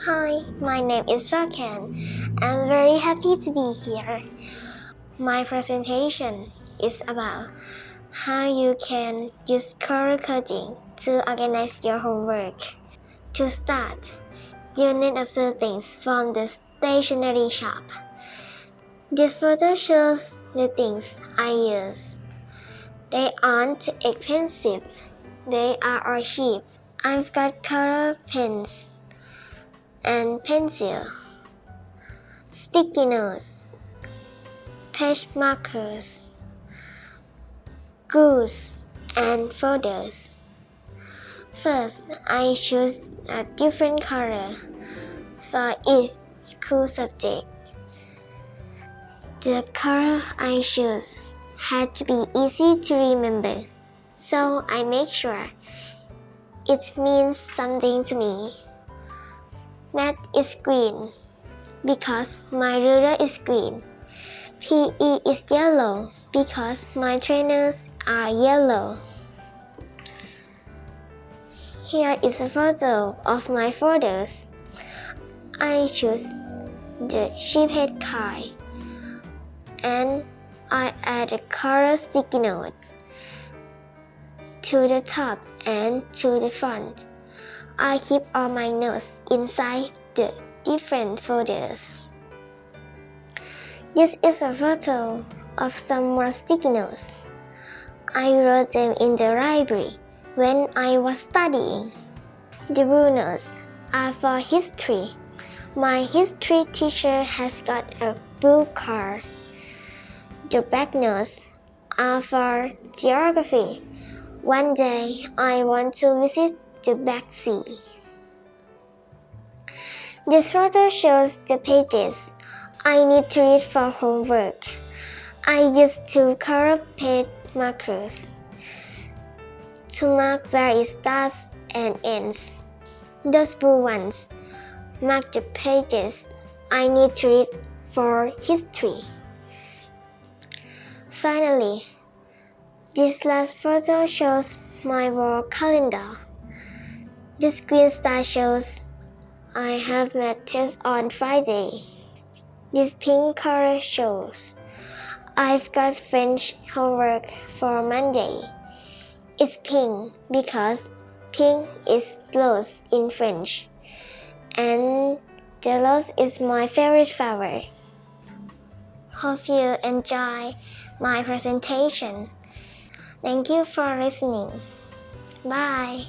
Hi, my name is Folken. I'm very happy to be here. My presentation is about how you can use color coding to organize your homework. To start, you need a few things from the stationery shop. This photo shows the things I use. They aren't expensive. They are all cheap. I've got color pens and pencil, sticky notes, page markers, glues, and folders. First, I choose a different color for each school subject. The color I choose had to be easy to remember, so I make sure it means something to me. Math is green because my ruler is green. PE is yellow because my trainers are yellow. Here is a photo of my folders. I choose the sheephead kind and I add a color sticky note to the top and to the front. I keep all my notes inside the different folders. This is a photo of some more sticky notes. I wrote them in the library when I was studying. The blue notes are for history. My history teacher has got a blue car. The black notes are for geography. One day I want to visit the Black Sea. This photo shows the pages I need to read for homework. I use two color page markers to mark where it starts and ends. Those blue ones mark the pages I need to read for history. Finally, this last photo shows my wall calendar. This green star shows I have math test on Friday. This pink color shows I've got French homework for Monday. It's pink because pink is rose in French, and the rose is my favorite flower. Hope you enjoy my presentation. Thank you for listening. Bye.